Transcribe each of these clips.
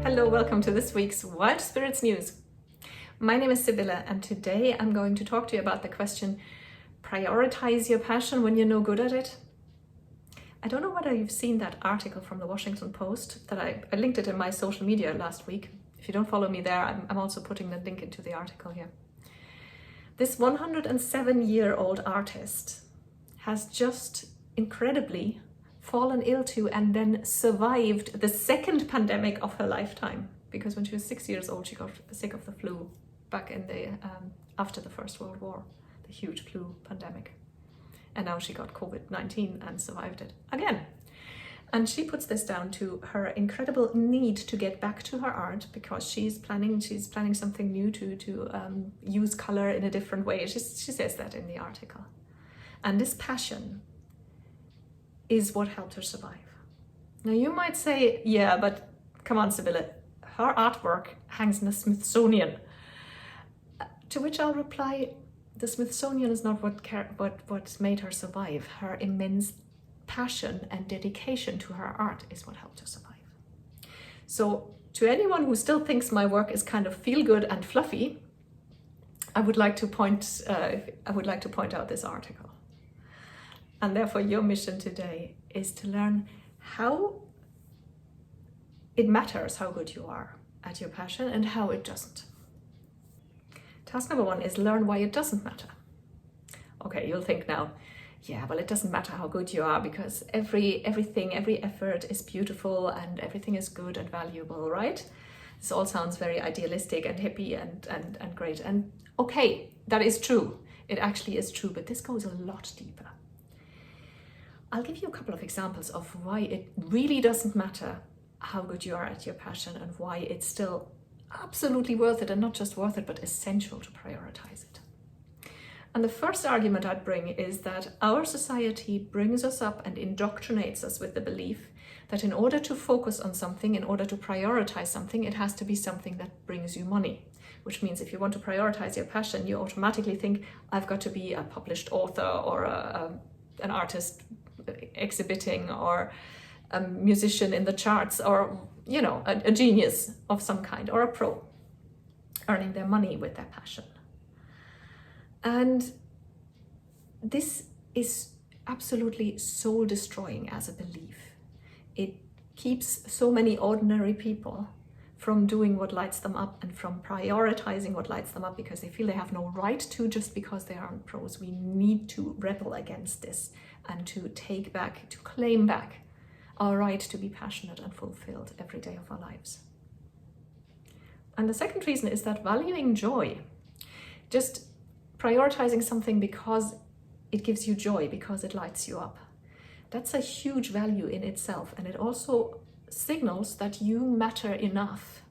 Hello, welcome to this week's Wild Spirits News. My name is Sibylla, and today I'm going to talk to you about the question, prioritize your passion when you're no good at it. I don't know whether you've seen that article from the Washington Post that I linked it in my social media last week. If you don't follow me there, I'm also putting the link into the article here. This 107-year-old artist has just incredibly fallen ill to and then survived the second pandemic of her lifetime, because when she was 6 years old she got sick of the flu back in the after the First World War, the huge flu pandemic, and now she got COVID-19 and survived it again. And she puts this down to her incredible need to get back to her art, because she's planning something new to use color in a different way. She says that in the article, and this passion is what helped her survive. Now you might say, yeah, but come on, Sibylla, her artwork hangs in the Smithsonian. To which I'll reply, the Smithsonian is not what made her survive. Her immense passion and dedication to her art is what helped her survive. So to anyone who still thinks my work is kind of feel good and fluffy, I would like to point out this article. And therefore your mission today is to learn how it matters how good you are at your passion and how it doesn't. Task number 1 is learn why it doesn't matter. Okay, you'll think now, yeah, well, it doesn't matter how good you are, because every effort is beautiful and everything is good and valuable, right? This all sounds very idealistic and hippie and great. And okay, that is true. It actually is true, but this goes a lot deeper. I'll give you a couple of examples of why it really doesn't matter how good you are at your passion and why it's still absolutely worth it, and not just worth it, but essential to prioritize it. And the first argument I'd bring is that our society brings us up and indoctrinates us with the belief that in order to focus on something, in order to prioritize something, it has to be something that brings you money. Which means if you want to prioritize your passion, you automatically think, I've got to be a published author or an artist exhibiting, or a musician in the charts, or a genius of some kind, or a pro earning their money with their passion. And this is absolutely soul destroying as a belief. It keeps so many ordinary people from doing what lights them up and from prioritizing what lights them up, because they feel they have no right to, just because they aren't pros. We need to rebel against this and to claim back our right to be passionate and fulfilled every day of our lives. And the second reason is that valuing joy, just prioritizing something because it gives you joy, because it lights you up, that's a huge value in itself. And it also signals that you matter enough,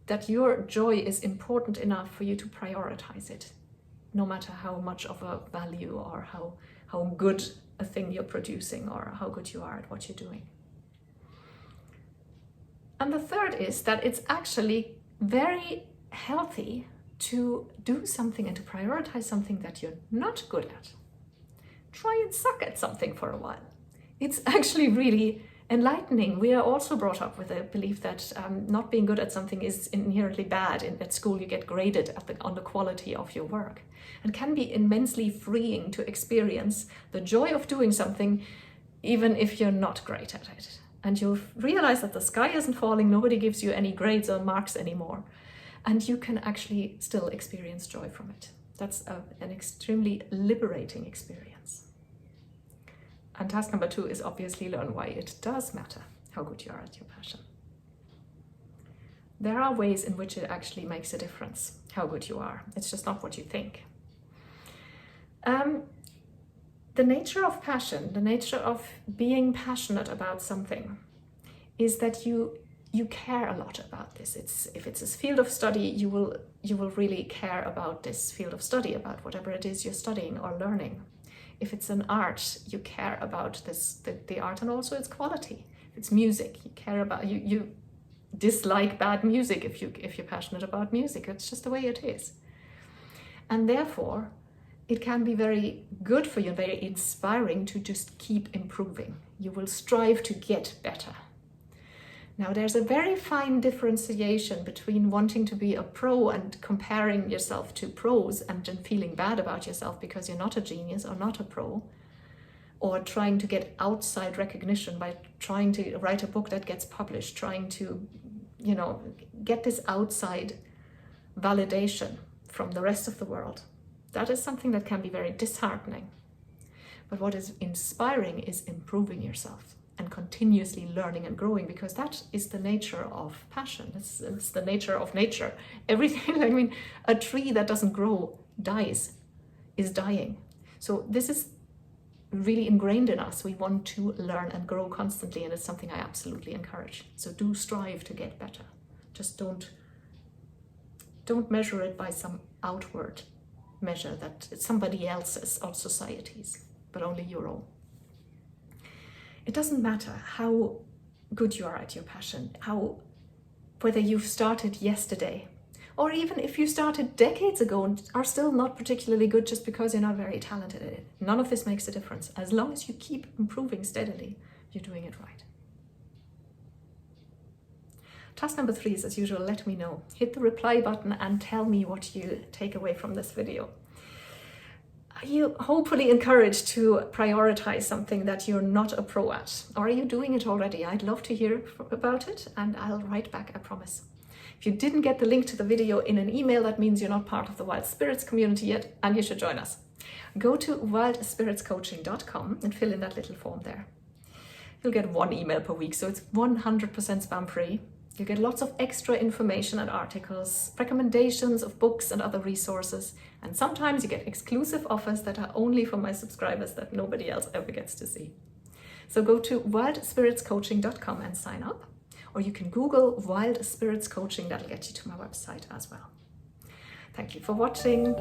that your joy is important enough for you to prioritize it, no matter how much of a value or how good a thing you're producing or how good you are at what you're doing. And the third is that it's actually very healthy to do something and to prioritize something that you're not good at. Try and suck at something for a while. It's actually really enlightening. We are also brought up with a belief that not being good at something is inherently bad. At school you get graded on the quality of your work. And can be immensely freeing to experience the joy of doing something even if you're not great at it. And you'll realize that the sky isn't falling, nobody gives you any grades or marks anymore. And you can actually still experience joy from it. That's an extremely liberating experience. And task number 2 is obviously learn why it does matter how good you are at your passion. There are ways in which it actually makes a difference how good you are. It's just not what you think. The nature of passion, the nature of being passionate about something, is that you care a lot about this. If it's a field of study, you will really care about this field of study, about whatever it is you're studying or learning. If it's an art, you care about the art and also its quality. If it's music, you care about you dislike bad music if you're passionate about music. It's just the way it is. And therefore, it can be very good for you, very inspiring to just keep improving. You will strive to get better. Now, there's a very fine differentiation between wanting to be a pro and comparing yourself to pros and then feeling bad about yourself because you're not a genius or not a pro, or trying to get outside recognition by trying to write a book that gets published, trying to, get this outside validation from the rest of the world. That is something that can be very disheartening. But what is inspiring is improving yourself and continuously learning and growing, because that is the nature of passion. It's the nature of nature. Everything, a tree that doesn't grow is dying. So this is really ingrained in us. We want to learn and grow constantly, and it's something I absolutely encourage. So do strive to get better. Just don't measure it by some outward measure that it's somebody else's or society's, but only your own. It doesn't matter how good you are at your passion, whether you've started yesterday, or even if you started decades ago and are still not particularly good just because you're not very talented at it. None of this makes a difference. As long as you keep improving steadily, you're doing it right. Task number 3 is, as usual, let me know. Hit the reply button and tell me what you take away from this video. Are you hopefully encouraged to prioritize something that you're not a pro at? Or are you doing it already? I'd love to hear about it, and I'll write back, I promise. If you didn't get the link to the video in an email, that means you're not part of the Wild Spirits community yet, and you should join us. Go to wildspiritscoaching.com and fill in that little form there. You'll get 1 email per week, so it's 100% spam free. You get lots of extra information and articles, recommendations of books and other resources, and sometimes you get exclusive offers that are only for my subscribers that nobody else ever gets to see. So go to wildspiritscoaching.com and sign up, or you can Google Wild Spirits Coaching, that'll get you to my website as well. Thank you for watching.